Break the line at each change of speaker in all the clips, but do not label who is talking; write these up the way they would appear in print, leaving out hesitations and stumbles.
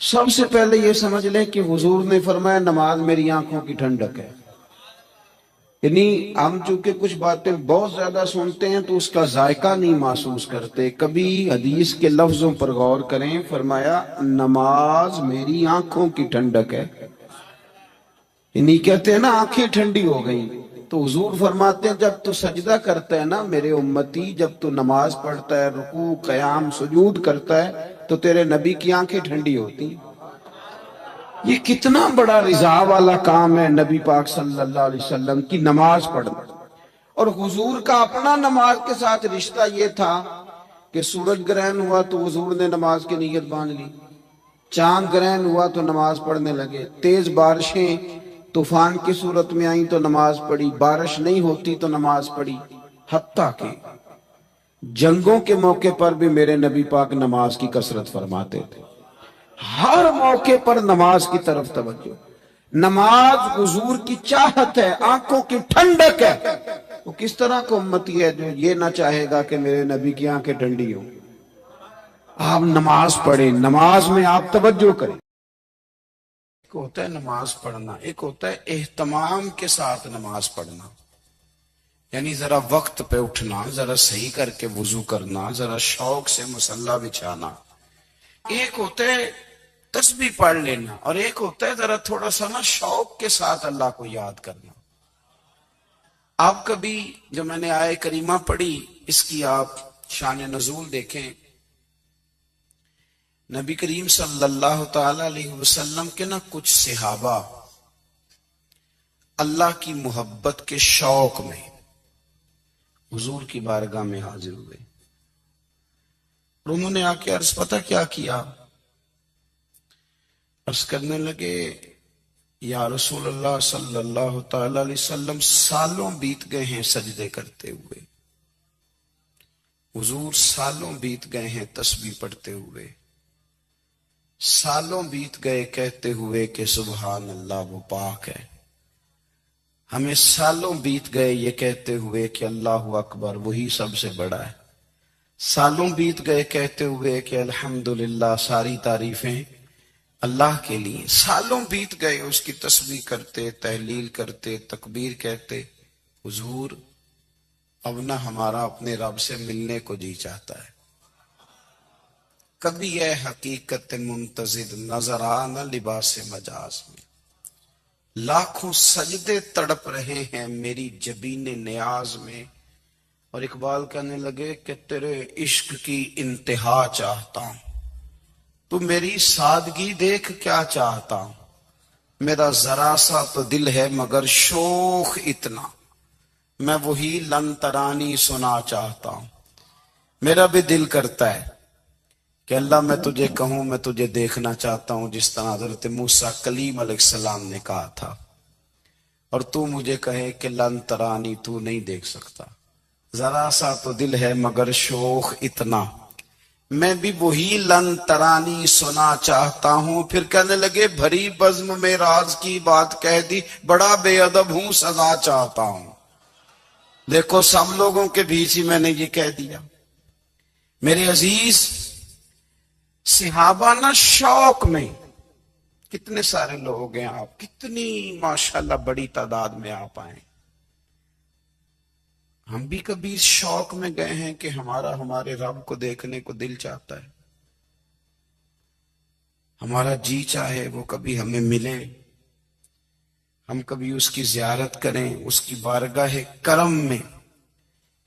سب سے پہلے یہ سمجھ لیں کہ حضور نے فرمایا نماز میری آنکھوں کی ٹھنڈک ہے. یعنی ہم چونکہ کچھ باتیں بہت زیادہ سنتے ہیں تو اس کا ذائقہ نہیں محسوس کرتے. کبھی حدیث کے لفظوں پر غور کریں. فرمایا نماز میری آنکھوں کی ٹھنڈک ہے. یعنی کہتے ہیں نا آنکھیں ٹھنڈی ہو گئیں. تو حضور فرماتے ہیں جب تو سجدہ کرتا ہے نا میرے امتی، جب تو نماز پڑھتا ہے، رکوع قیام سجود کرتا ہے، تو تیرے نبی کی آنکھیں ٹھنڈی ہوتی ہیں. یہ کتنا بڑا رضا والا کام ہے نبی پاک صلی اللہ علیہ وسلم کی نماز پڑھنا. اور حضور کا اپنا نماز کے ساتھ رشتہ یہ تھا کہ سورج گرہن ہوا تو حضور نے نماز کی نیت باندھ لی، چاند گرہن ہوا تو نماز پڑھنے لگے، تیز بارشیں طوفان کی صورت میں آئیں تو نماز پڑھی، بارش نہیں ہوتی تو نماز پڑھی. حتیٰ کہ جنگوں کے موقع پر بھی میرے نبی پاک نماز کی کثرت فرماتے تھے. ہر موقع پر نماز کی طرف توجہ. نماز حضور کی چاہت ہے، آنکھوں کی ٹھنڈک ہے. وہ کس طرح کا امتی ہے جو یہ نہ چاہے گا کہ میرے نبی کی آنکھیں ٹھنڈی ہوں. آپ نماز پڑھیں، نماز میں آپ توجہ کریں. ایک ہوتا ہے نماز پڑھنا، ایک ہوتا ہے اہتمام کے ساتھ نماز پڑھنا. یعنی ذرا وقت پہ اٹھنا، ذرا صحیح کر کے وضو کرنا، ذرا شوق سے مصلی بچھانا. ایک ہوتا ہے تسبیح پڑھ لینا، اور ایک ہوتا ہے ذرا تھوڑا سا نا شوق کے ساتھ اللہ کو یاد کرنا. آپ کبھی جو میں نے آیہ کریمہ پڑھی اس کی آپ شان نزول دیکھیں. نبی کریم صلی اللہ تعالی علیہ وسلم کے نا کچھ صحابہ اللہ کی محبت کے شوق میں حضور کی بارگاہ میں حاضر ہوئے، اور انہوں نے آ کے عرض پتہ کیا کیا؟ عرض کرنے لگے یا رسول اللہ صلی اللہ تعالی علیہ وسلم سالوں بیت گئے ہیں سجدے کرتے ہوئے، حضور سالوں بیت گئے ہیں تسبیح پڑھتے ہوئے، سالوں بیت گئے کہتے ہوئے کہ سبحان اللہ وہ پاک ہے، ہمیں سالوں بیت گئے یہ کہتے ہوئے کہ اللہ اکبر وہی سب سے بڑا ہے، سالوں بیت گئے کہتے ہوئے کہ الحمدللہ ساری تعریفیں اللہ کے لیے، سالوں بیت گئے اس کی تسبیح کرتے، تحلیل کرتے، تکبیر کہتے. حضور اب نہ ہمارا اپنے رب سے ملنے کو جی چاہتا ہے. کبھی یہ حقیقت منتظر نظر آنا لباس مجاز میں، لاکھوں سجدے تڑپ رہے ہیں میری جبین نیاز میں. اور اقبال کہنے لگے کہ تیرے عشق کی انتہا چاہتا ہوں، تو میری سادگی دیکھ کیا چاہتا ہوں، میرا ذرا سا تو دل ہے مگر شوق اتنا، میں وہی لن ترانی سنا چاہتا ہوں. میرا بھی دل کرتا ہے کہ اللہ میں تجھے کہوں میں تجھے دیکھنا چاہتا ہوں جس طرح حضرت موسیٰ کلیم علیہ السلام نے کہا تھا، اور تو مجھے کہے کہ لن ترانی تو نہیں دیکھ سکتا، ذرا سا تو دل ہے مگر شوق اتنا، میں بھی وہی لن ترانی سنا چاہتا ہوں. پھر کہنے لگے بھری بزم میں راز کی بات کہہ دی، بڑا بے ادب ہوں سزا چاہتا ہوں. دیکھو سب لوگوں کے بیچ ہی میں نے یہ کہہ دیا. میرے عزیز صحابہ نا شوق میں، کتنے سارے لوگ ہیں آپ، کتنی ماشاءاللہ بڑی تعداد میں آپ آئیں. ہم بھی کبھی اس شوق میں گئے ہیں کہ ہمارے رب کو دیکھنے کو دل چاہتا ہے، ہمارا جی چاہے وہ کبھی ہمیں ملے، ہم کبھی اس کی زیارت کریں، اس کی بارگاہ کرم میں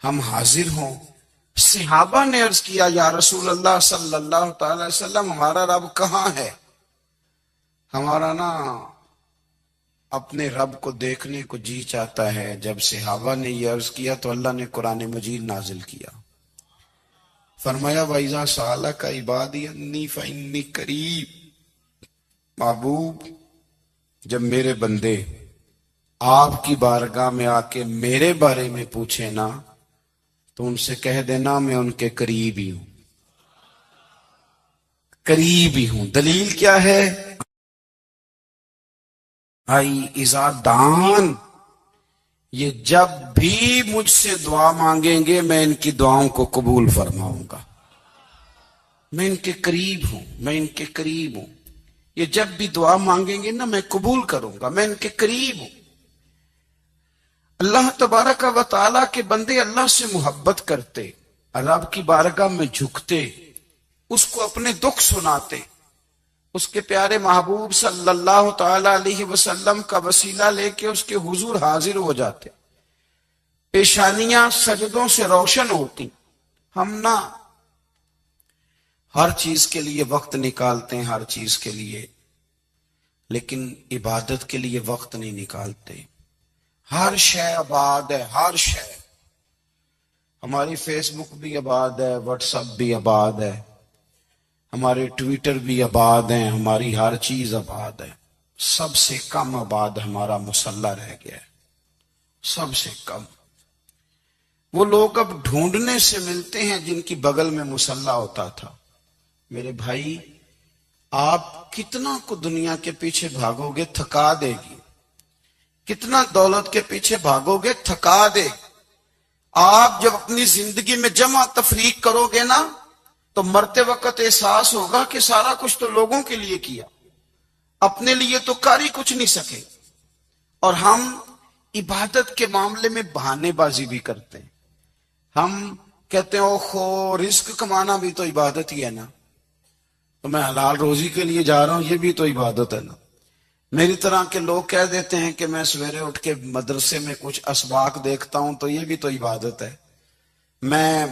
ہم حاضر ہوں. صحابہ نے عرض کیا یا رسول اللہ صلی اللہ تعالی علیہ وسلم ہمارا رب کہاں ہے؟ ہمارا نا اپنے رب کو دیکھنے کو جی چاہتا ہے. جب صحابہ نے یہ عرض کیا تو اللہ نے قرآن مجید نازل کیا. فرمایا وَإِذَا سَأَلَكَ عِبَادِي عَنِّي فَإِنِّي قَرِيبٌ. محبوب جب میرے بندے آپ کی بارگاہ میں آ کے میرے بارے میں پوچھیں نا تو ان سے کہہ دینا میں ان کے قریب ہی ہوں، قریب ہی ہوں. دلیل کیا ہے؟ اذا دان، یہ جب بھی مجھ سے دعا مانگیں گے میں ان کی دعاؤں کو قبول فرماؤں گا. میں ان کے قریب ہوں، میں ان کے قریب ہوں. یہ جب بھی دعا مانگیں گے نا میں قبول کروں گا، میں ان کے قریب ہوں۔ اللہ تبارک و تعالیٰ کے بندے اللہ سے محبت کرتے، رب کی بارگاہ میں جھکتے، اس کو اپنے دکھ سناتے، اس کے پیارے محبوب صلی اللہ تعالی علیہ وسلم کا وسیلہ لے کے اس کے حضور حاضر ہو جاتے، پیشانیاں سجدوں سے روشن ہوتی۔ ہم نہ ہر چیز کے لیے وقت نکالتے ہیں، ہر چیز کے لیے، لیکن عبادت کے لیے وقت نہیں نکالتے۔ ہر شے آباد ہے، ہر شے، ہماری فیس بک بھی آباد ہے، واٹس ایپ بھی آباد ہے، ہمارے ٹویٹر بھی آباد ہیں، ہماری ہر چیز آباد ہے۔ سب سے کم آباد ہمارا مصلی رہ گیا ہے، سب سے کم۔ وہ لوگ اب ڈھونڈنے سے ملتے ہیں جن کی بغل میں مصلی ہوتا تھا۔ میرے بھائی، آپ کتنا کو دنیا کے پیچھے بھاگو گے تھکا دے گی، کتنا دولت کے پیچھے بھاگو گے تھکا دے گی۔ آپ جب اپنی زندگی میں جمع تفریق کرو گے نا تو مرتے وقت احساس ہوگا کہ سارا کچھ تو لوگوں کے لیے کیا، اپنے لیے تو کر ہی کچھ نہیں سکے۔ اور ہم عبادت کے معاملے میں بہانے بازی بھی کرتے ہیں۔ ہم کہتے ہیں اوہو رزق کمانا بھی تو عبادت ہی ہے نا، تو میں حلال روزی کے لیے جا رہا ہوں، یہ بھی تو عبادت ہے نا۔ میری طرح کے لوگ کہہ دیتے ہیں کہ میں سویرے اٹھ کے مدرسے میں کچھ اسباق دیکھتا ہوں تو یہ بھی تو عبادت ہے، میں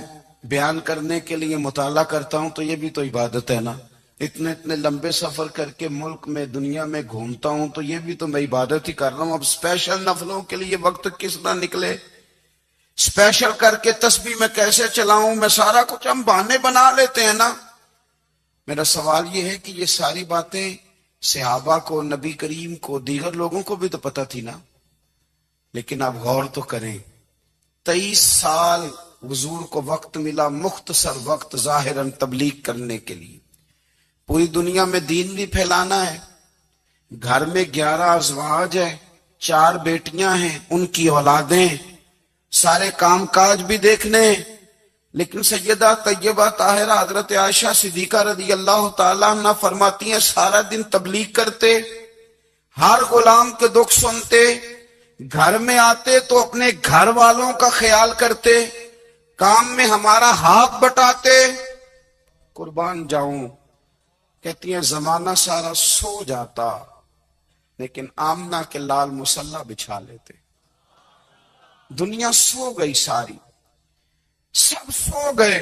بیان کرنے کے لیے مطالعہ کرتا ہوں تو یہ بھی تو عبادت ہے نا، اتنے لمبے سفر کر کے ملک میں دنیا میں گھومتا ہوں تو یہ بھی تو میں عبادت ہی کر رہا ہوں۔ اب اسپیشل نفلوں کے لیے وقت کس طرح نکلے، اسپیشل کر کے تسبیح میں کیسے چلاؤں، میں سارا کچھ ہم بہانے بنا لیتے ہیں نا۔ میرا سوال یہ ہے کہ یہ ساری باتیں صحابہ کو، نبی کریم کو، دیگر لوگوں کو بھی تو پتہ تھی نا، لیکن آپ غور تو کریں، 23 سال حضور کو وقت ملا، مختصر وقت ظاہراً تبلیغ کرنے کے لیے، پوری دنیا میں دین بھی پھیلانا ہے۔ گھر میں 11 ازواج ہے، 4 بیٹیاں ہیں، ان کی اولادیں، سارے کام کاج بھی دیکھنے ہیں۔ لیکن سیدہ طیبہ طاہرہ حضرت عائشہ صدیقہ رضی اللہ تعالیٰ عنہ فرماتی ہیں سارا دن تبلیغ کرتے، ہر غلام کے دکھ سنتے، گھر میں آتے تو اپنے گھر والوں کا خیال کرتے، کام میں ہمارا ہاتھ بٹاتے۔ قربان جاؤں، کہتی ہیں زمانہ سارا سو جاتا لیکن آمنہ کے لال مصلی بچھا لیتے۔ دنیا سو گئی، ساری سب سو گئے،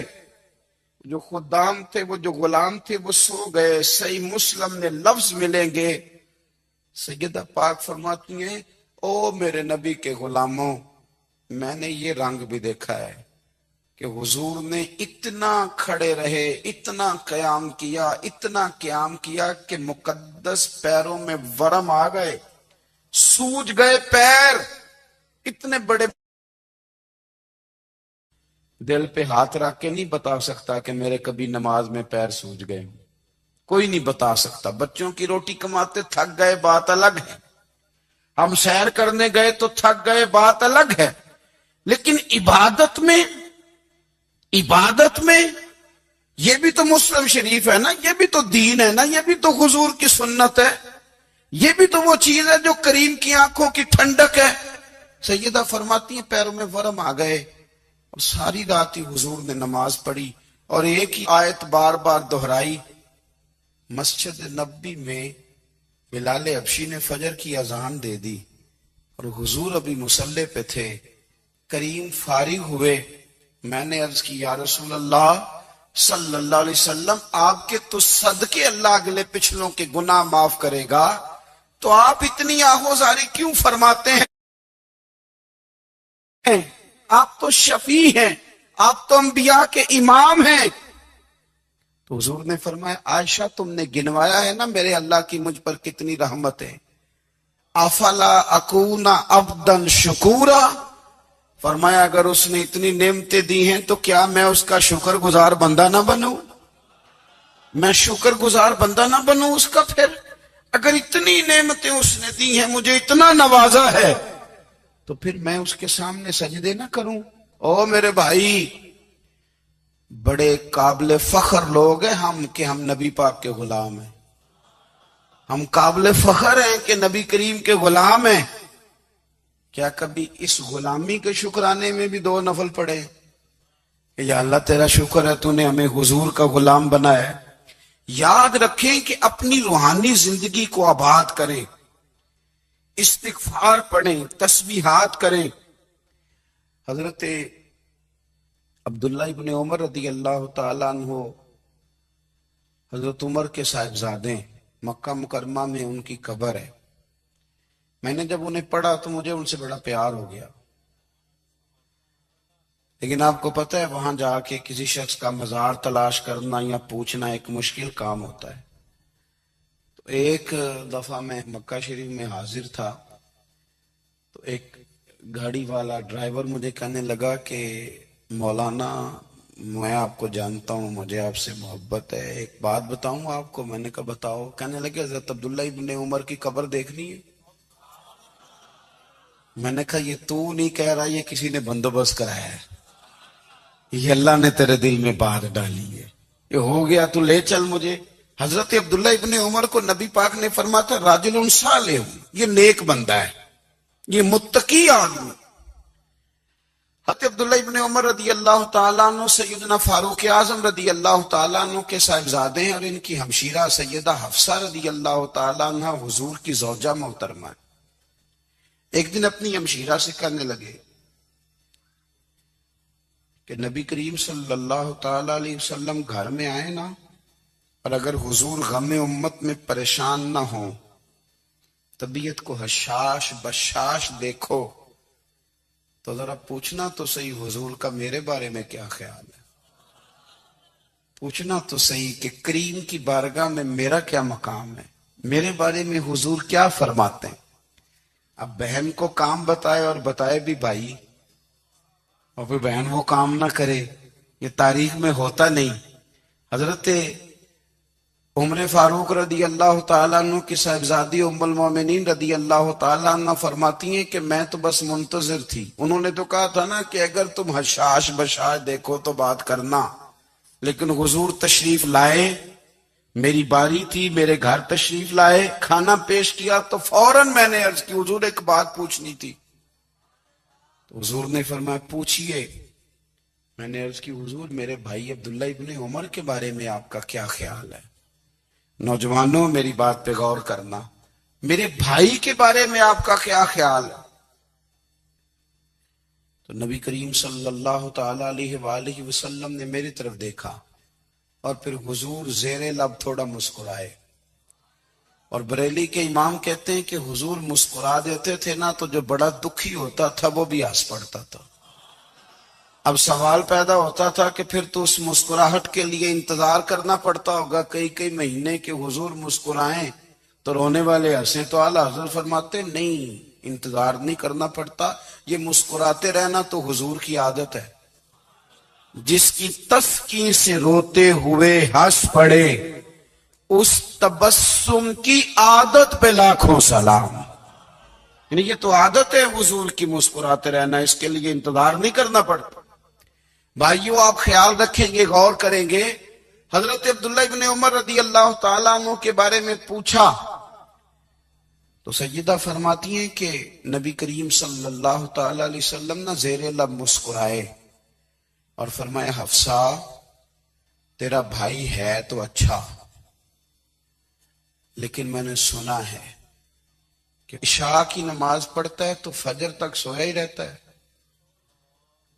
جو خدام تھے، وہ جو غلام تھے، وہ سو گئے۔ صحیح مسلم میں لفظ ملیں گے، سیدہ پاک فرماتی ہیں او میرے نبی کے غلاموں، میں نے یہ رنگ بھی دیکھا ہے کہ حضور نے اتنا کھڑے رہے، اتنا قیام کیا، اتنا قیام کیا کہ مقدس پیروں میں ورم آ گئے، سوج گئے پیر، اتنے بڑے۔ دل پہ ہاتھ رکھ کے نہیں بتا سکتا کہ میرے کبھی نماز میں پیر سوج گئے، کوئی نہیں بتا سکتا۔ بچوں کی روٹی کماتے تھک گئے، بات الگ ہے، ہم سیر کرنے گئے تو تھک گئے، بات الگ ہے، لیکن عبادت میں یہ بھی تو مسلم شریف ہے نا، یہ بھی تو دین ہے نا، یہ بھی تو حضور کی سنت ہے، یہ بھی تو وہ چیز ہے جو کریم کی آنکھوں کی ٹھنڈک ہے۔ سیدہ فرماتی ہیں پیروں میں ورم آ گئے، اور ساری رات ہی حضور نے نماز پڑھی اور ایک ہی آیت بار بار دہرائی۔ مسجد نبوی میں بلال حبشی نے فجر کی اذان دے دی اور حضور ابھی مصلی پہ تھے، کریم فارغ ہوئے، میں نے عرض کی یا رسول اللہ صلی اللہ علیہ وسلم، آپ کے تو صدقے اللہ اگلے پچھلوں کے گناہ معاف کرے گا، تو آپ اتنی آہوزاری کیوں فرماتے ہیں؟ آپ تو شفیع ہیں، آپ تو انبیاء کے امام ہیں۔ تو حضور نے فرمایا عائشہ تم نے گنوایا ہے نا میرے اللہ کی مجھ پر کتنی رحمت ہے، افلا اکون عبدا شکورا، فرمایا اگر اس نے اتنی نعمتیں دی ہیں تو کیا میں اس کا شکر گزار بندہ نہ بنوں، میں شکر گزار بندہ نہ بنوں اس کا؟ پھر اگر اتنی نعمتیں اس نے دی ہیں، مجھے اتنا نوازا ہے، تو پھر میں اس کے سامنے سجدے نہ کروں؟ او میرے بھائی، بڑے قابل فخر لوگ ہیں ہم کہ ہم نبی پاک کے غلام ہیں۔ ہم قابل فخر ہیں کہ نبی کریم کے غلام ہیں. کیا کبھی اس غلامی کے شکرانے میں بھی 2 نفل پڑھے کہ یا اللہ تیرا شکر ہے تو نے ہمیں حضور کا غلام بنایا ہے؟ یاد رکھیں کہ اپنی روحانی زندگی کو آباد کریں، استغفار پڑھیں، تسبیحات کریں. حضرت عبداللہ ابن عمر رضی اللہ تعالیٰ عنہ حضرت عمر کے صاحبزادے، مکہ مکرمہ میں ان کی قبر ہے. میں نے جب انہیں پڑھا تو مجھے ان سے بڑا پیار ہو گیا، لیکن آپ کو پتہ ہے وہاں جا کے کسی شخص کا مزار تلاش کرنا یا پوچھنا ایک مشکل کام ہوتا ہے. تو ایک دفعہ میں مکہ شریف میں حاضر تھا، تو ایک گاڑی والا ڈرائیور مجھے کہنے لگا کہ مولانا میں آپ کو جانتا ہوں، مجھے آپ سے محبت ہے، ایک بات بتاؤں آپ کو. میں نے کہا بتاؤ. کہنے لگے حضرت عبداللہ ابن عمر کی قبر دیکھنی ہے. میں نے کہا یہ تو نہیں کہہ رہا، یہ کسی نے بندوبست کرایا ہے، یہ اللہ نے تیرے دل میں بات ڈالی ہے، یہ ہو گیا تو لے چل مجھے. حضرت عبداللہ ابن عمر کو نبی پاک نے فرمایا تھا راجل صالح، یہ نیک بندہ ہے، یہ متقی آدمی. حضرت عبداللہ ابن عمر رضی اللہ تعالیٰ عنہ سیدنا فاروق اعظم رضی اللہ تعالیٰ عنہ کے صاحبزادے ہیں، اور ان کی ہمشیرہ سیدہ حفصہ رضی اللہ تعالیٰ عنہ حضور کی زوجہ محترمہ. ایک دن اپنی ہمشیرہ سے کہنے لگے کہ نبی کریم صلی اللہ تعالیٰ علیہ وسلم گھر میں آئے نا، اور اگر حضور غم امت میں پریشان نہ ہوں، طبیعت کو حشاش بشاش دیکھو، تو ذرا پوچھنا تو صحیح حضور کا میرے بارے میں کیا خیال ہے، پوچھنا تو صحیح کہ کریم کی بارگاہ میں میرا کیا مقام ہے، میرے بارے میں حضور کیا فرماتے ہیں. اب بہن کو کام بتائے اور بتائے بھی بھائی، اور پھر بہن وہ کام نہ کرے، یہ تاریخ میں ہوتا نہیں. حضرت عمر فاروق رضی اللہ تعالیٰ عنہ کی صاحبزادی ام المومنین رضی اللہ تعالیٰ عنہ فرماتی ہیں کہ میں تو بس منتظر تھی. انہوں نے تو کہا تھا نا کہ اگر تم حشاش بشاش دیکھو تو بات کرنا، لیکن حضور تشریف لائے، میری باری تھی، میرے گھر تشریف لائے، کھانا پیش کیا تو فوراً میں نے عرض کی حضور ایک بات پوچھنی تھی. تو حضور نے فرمایا پوچھئے. میں نے عرض کی حضور میرے بھائی عبداللہ ابن عمر کے بارے میں آپ کا کیا خیال ہے؟ نوجوانوں میری بات پہ غور کرنا، میرے بھائی کے بارے میں آپ کا کیا خیال ہے؟ تو نبی کریم صلی اللہ تعالی علیہ وآلہ وسلم نے میری طرف دیکھا، اور پھر حضور زیر لب تھوڑا مسکرائے. اور بریلی کے امام کہتے ہیں کہ حضور مسکرا دیتے تھے نا تو جو بڑا دکھی ہوتا تھا وہ بھی ہنس پڑتا تھا. اب سوال پیدا ہوتا تھا کہ پھر تو اس مسکراہٹ کے لیے انتظار کرنا پڑتا ہوگا کئی مہینے کے حضور مسکرائیں تو رونے والے ہنسیں. تو اعلیٰ حضرت فرماتے نہیں، انتظار نہیں کرنا پڑتا، یہ مسکراتے رہنا تو حضور کی عادت ہے. جس کی تسکین سے روتے ہوئے ہنس پڑے اس تبسم کی عادت پہ لاکھوں سلام. یعنی یہ تو عادت ہے حضور کی مسکراتے رہنا، اس کے لیے انتظار نہیں کرنا پڑتا. بھائیو آپ خیال رکھیں گے، غور کریں گے. حضرت عبداللہ ابن عمر رضی اللہ تعالیٰ عنہ کے بارے میں پوچھا تو سیدہ فرماتی ہیں کہ نبی کریم صلی اللہ تعالیٰ علیہ وسلم نہ زیر لب مسکرائے اور فرمایا حفصہ تیرا بھائی ہے تو اچھا، لیکن میں نے سنا ہے کہ عشاء کی نماز پڑھتا ہے تو فجر تک سویا ہی رہتا ہے.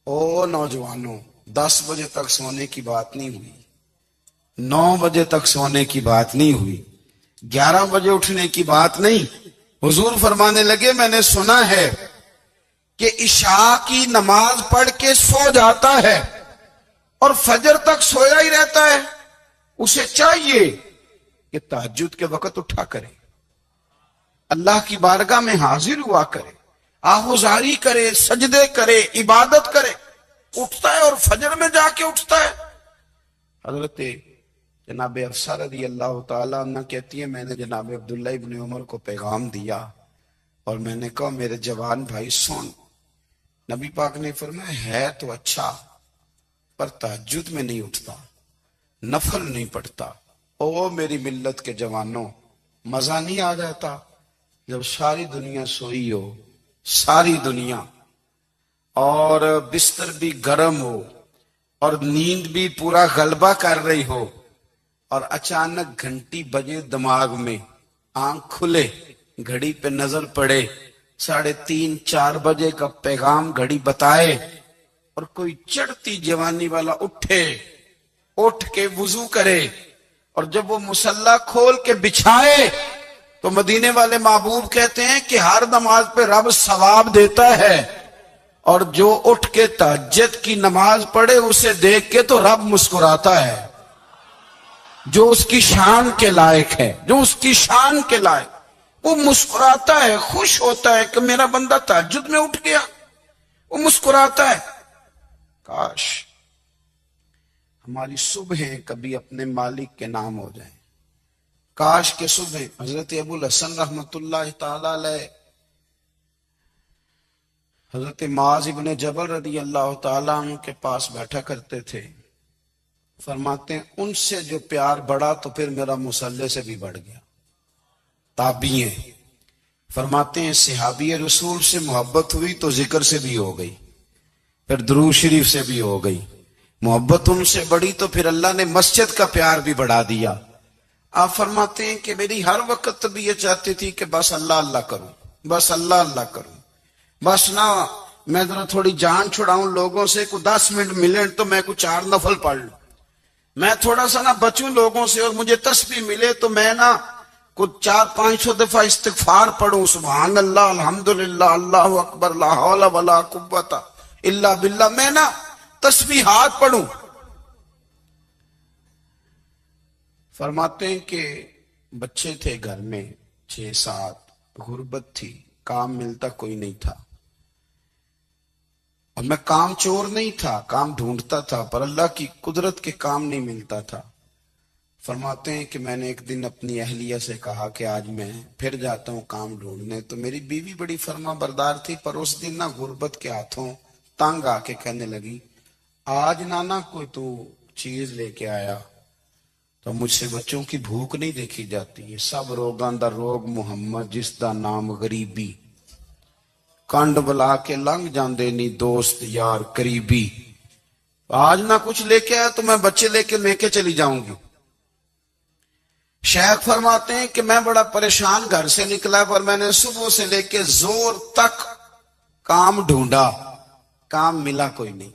او نوجوانوں، 10 بجے تک سونے کی بات نہیں ہوئی، 9 بجے تک سونے کی بات نہیں ہوئی، 11 بجے اٹھنے کی بات نہیں. حضور فرمانے لگے میں نے سنا ہے کہ عشاء کی نماز پڑھ کے سو جاتا ہے اور فجر تک سویا ہی رہتا ہے، اسے چاہیے کہ تہجد کے وقت اٹھا کرے، اللہ کی بارگاہ میں حاضر ہوا کرے، آہوزاری کرے، سجدے کرے، عبادت کرے. اٹھتا ہے اور فجر میں جا کے اٹھتا ہے. حضرت جناب حفصہ رضی اللہ تعالیٰ عنہ کہتی ہے میں نے جناب عبداللہ ابن عمر کو پیغام دیا اور میں نے کہا میرے جوان بھائی سن. نبی پاک نے فرمایا ہے تو اچھا پر تہجد میں نہیں اٹھتا، نفل نہیں پڑھتا. او میری ملت کے جوانوں، مزہ نہیں آ جاتا جب ساری دنیا سوئی ہو، ساری دنیا، اور بستر بھی گرم ہو اور نیند بھی پورا غلبہ کر رہی ہو، اور اچانک گھنٹی بجے دماغ میں، آنکھ کھلے، گھڑی پہ نظر پڑے، 3:30 4 بجے کا پیغام گھڑی بتائے، اور کوئی چڑھتی جوانی والا اٹھ کے وضو کرے، اور جب وہ مصلی کھول کے بچھائے تو مدینے والے محبوب کہتے ہیں کہ ہر نماز پہ رب ثواب دیتا ہے، اور جو اٹھ کے تہجد کی نماز پڑھے اسے دیکھ کے تو رب مسکراتا ہے، جو اس کی شان کے لائق ہے، جو اس کی شان کے لائق، وہ مسکراتا ہے، خوش ہوتا ہے کہ میرا بندہ تہجد میں اٹھ گیا، وہ مسکراتا ہے۔ کاش ہماری صبحیں کبھی اپنے مالک کے نام ہو جائیں، کاش کے صبح حضرت ابو الحسن رحمت اللہ تعالی علیہ حضرت معاذ ابن جبل رضی اللہ تعالیٰ عنہ کے پاس بیٹھا کرتے تھے، فرماتے ہیں ان سے جو پیار بڑھا تو پھر میرا مصلی سے بھی بڑھ گیا۔ تابعی ہیں، فرماتے ہیں صحابی رسول سے محبت ہوئی تو ذکر سے بھی ہو گئی، پھر درود شریف سے بھی ہو گئی، محبت ان سے بڑھی تو پھر اللہ نے مسجد کا پیار بھی بڑھا دیا۔ آپ فرماتے ہیں کہ میری ہر وقت طبیعت چاہتی تھی کہ بس اللہ اللہ کروں، بس اللہ اللہ کروں، بس نہ میں ذرا تھوڑی جان چھڑاؤں لوگوں سے، کوئی 10 منٹ ملے تو میں کوئی 4 نفل پڑھ لوں، میں تھوڑا سا نہ بچوں لوگوں سے، اور مجھے تسبیح ملے تو میں نہ کچھ 400-500 دفعہ استغفار پڑھوں، سبحان اللہ، الحمدللہ، اللہ اکبر، لا حول ولا قوت الا باللہ، میں نہ تسبیحات پڑھوں۔ فرماتے ہیں کہ بچے تھے گھر میں 6-7، غربت تھی، کام ملتا کوئی نہیں تھا، اور میں کام چور نہیں تھا، کام ڈھونڈتا تھا، پر اللہ کی قدرت کے کام نہیں ملتا تھا۔ فرماتے ہیں کہ میں نے ایک دن اپنی اہلیہ سے کہا کہ آج میں پھر جاتا ہوں کام ڈھونڈنے، تو میری بیوی بڑی فرما بردار تھی، پر اس دن نہ غربت کے ہاتھوں تنگ آ کے کہنے لگی آج نانا کوئی تو چیز لے کے آیا، تو مجھ سے بچوں کی بھوک نہیں دیکھی جاتی ہے، سب روگاں دا روگ محمد جس دا نام غریبی، کنڈ بلا کے لنگ جاندے نہیں دوست یار قریبی، آج نہ کچھ لے کے آیا تو میں بچے لے کے چلی جاؤں گی۔ شیخ فرماتے ہیں کہ میں بڑا پریشان گھر سے نکلا، پر میں نے صبح سے لے کے زور تک کام ڈھونڈا، کام ملا کوئی نہیں،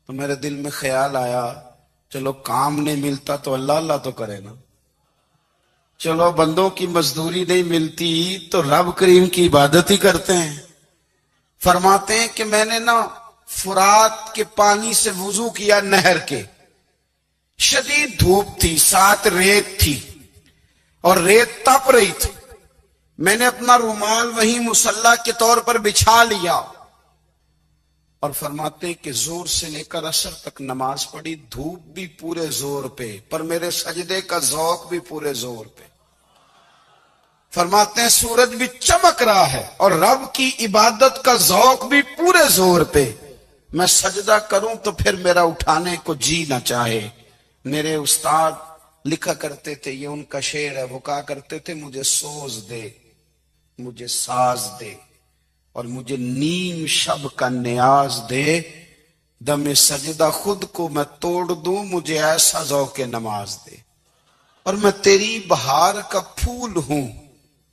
تو میرے دل میں خیال آیا چلو کام نہیں ملتا تو اللہ اللہ تو کرے نا، چلو بندوں کی مزدوری نہیں ملتی تو رب کریم کی عبادت ہی کرتے ہیں۔ فرماتے ہیں کہ میں نے نا فرات کے پانی سے وضو کیا، نہر کے، شدید دھوپ تھی، ساتھ ریت تھی اور ریت تپ رہی تھی، میں نے اپنا رومال وہیں مصلی کے طور پر بچھا لیا، اور فرماتے ہیں کہ زور سے لے کر عصر تک نماز پڑھی، دھوپ بھی پورے زور پہ، پر میرے سجدے کا ذوق بھی پورے زور پہ۔ فرماتے ہیں سورج بھی چمک رہا ہے اور رب کی عبادت کا ذوق بھی پورے زور پہ، میں سجدہ کروں تو پھر میرا اٹھانے کو جی نہ چاہے۔ میرے استاد لکھا کرتے تھے، یہ ان کا شعر ہے، وہ کہا کرتے تھے مجھے سوز دے، مجھے ساز دے، اور مجھے نیم شب کا نیاز دے، دم سجدہ خود کو میں توڑ دوں، مجھے ایسا ذوق نماز دے، اور میں تیری بہار کا پھول ہوں،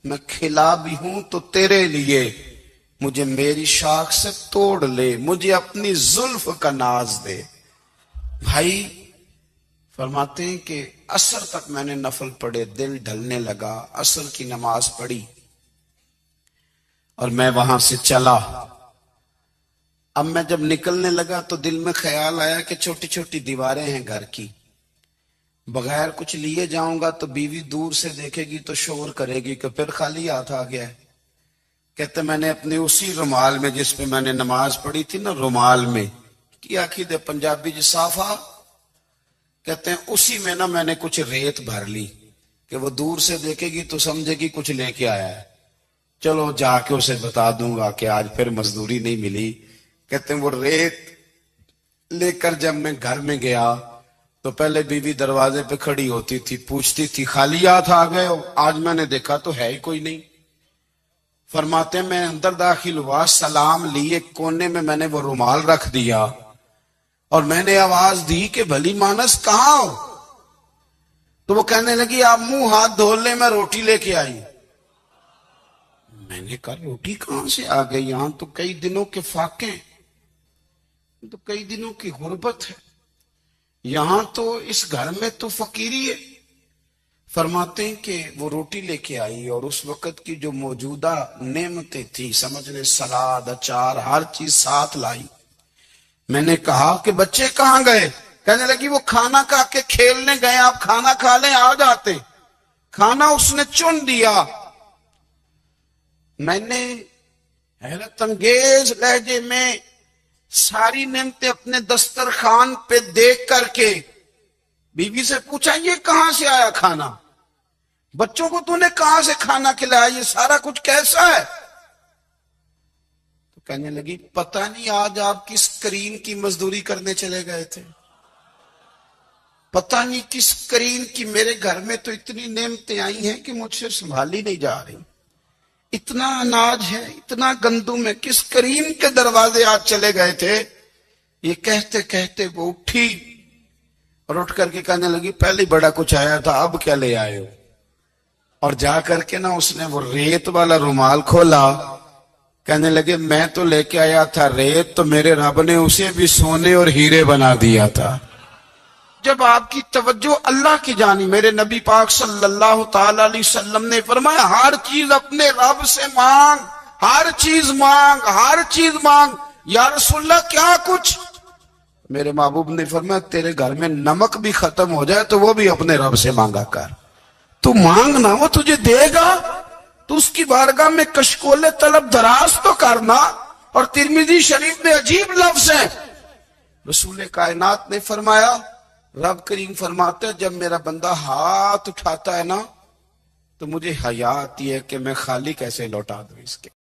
میں کھلا بھی ہوں تو تیرے لیے، مجھے میری شاخ سے توڑ لے، مجھے اپنی زلف کا ناز دے۔ بھائی فرماتے ہیں کہ عصر تک میں نے نفل پڑھے، دل ڈھلنے لگا، عصر کی نماز پڑھی اور میں وہاں سے چلا۔ اب میں جب نکلنے لگا تو دل میں خیال آیا کہ چھوٹی چھوٹی دیواریں ہیں گھر کی، بغیر کچھ لیے جاؤں گا تو بیوی دور سے دیکھے گی تو شور کرے گی کہ پھر خالی ہاتھ آ گیا ہے۔ کہتے میں نے اپنے اسی رومال میں جس پہ میں نے نماز پڑھی تھی نا، رومال میں کی آخی دے پنجابی جی صافہ، کہتے ہیں اسی میں نا میں نے کچھ ریت بھر لی کہ وہ دور سے دیکھے گی تو سمجھے گی کچھ لے کے آیا ہے، چلو جا کے اسے بتا دوں گا کہ آج پھر مزدوری نہیں ملی۔ کہتے ہیں وہ ریت لے کر جب میں گھر میں گیا تو پہلے بیوی دروازے پہ کھڑی ہوتی تھی، پوچھتی تھی خالی ہاتھ آ گئے ہو؟ آج میں نے دیکھا تو ہے ہی کوئی نہیں۔ فرماتے ہیں میں اندر داخل ہوا، سلام لیے، کونے میں نے وہ رومال رکھ دیا اور میں نے آواز دی کہ بھلی مانس کہاں ہو؟ تو وہ کہنے لگی آپ منہ ہاتھ دھو لیں، میں روٹی لے کے آئی۔ میں نے کہا روٹی کہاں سے آ گئی؟ یہاں تو کئی دنوں کے فاقے ہیں، تو کئی دنوں کی غربت ہے، یہاں تو اس گھر میں تو فقیری ہے۔ فرماتے ہیں کہ وہ روٹی لے کے آئی اور اس وقت کی جو موجودہ نعمتیں تھی، سمجھ لیں سلاد، اچار، ہر چیز ساتھ لائی۔ میں نے کہا کہ بچے کہاں گئے؟ کہنے لگی وہ کھانا کھا کے کھیلنے گئے، آپ کھانا کھا لیں آ جاتے۔ کھانا اس نے چن دیا۔ میں نے حیرت انگیز لہجے میں ساری نعمتیں اپنے دسترخوان پہ دیکھ کر کے بیوی سے پوچھا یہ کہاں سے آیا کھانا؟ بچوں کو تو نے کہاں سے کھانا کھلایا؟ یہ سارا کچھ کیسا ہے؟ تو کہنے لگی پتہ نہیں آج آپ کس کریم کی مزدوری کرنے چلے گئے تھے، پتہ نہیں کس کریم کی، میرے گھر میں تو اتنی نعمتیں آئی ہیں کہ مجھ سے سنبھالی نہیں جا رہی، اتنا اناج ہے، اتنا گندم ہے، کس کریم کے دروازے آج چلے گئے تھے؟ یہ کہتے کہتے وہ اٹھی اور اٹھ کر کے کہنے لگی پہلے بڑا کچھ آیا تھا، اب کیا لے آئے ہو؟ اور جا کر کے نا اس نے وہ ریت والا رومال کھولا، کہنے لگے میں تو لے کے آیا تھا ریت، تو میرے رب نے اسے بھی سونے اور ہیرے بنا دیا تھا۔ جب آپ کی توجہ اللہ کی جانی، میرے نبی پاک صلی اللہ تعالی علیہ وسلم نے فرمایا ہر چیز اپنے رب سے مانگ، ہر چیز مانگ، ہر چیز مانگ۔ یا رسول اللہ کیا کچھ؟ میرے محبوب نے فرمایا تیرے گھر میں نمک بھی ختم ہو جائے تو وہ بھی اپنے رب سے مانگا کر، تو مانگنا وہ تجھے دے گا، تو اس کی بارگاہ میں کشکول طلب دراز تو کرنا۔ اور ترمذی شریف میں عجیب لفظ ہے، رسول کائنات نے فرمایا، رب کریم فرماتا ہے جب میرا بندہ ہاتھ اٹھاتا ہے نا تو مجھے حیا آتی ہے کہ میں خالی کیسے لوٹا دوں اس کے۔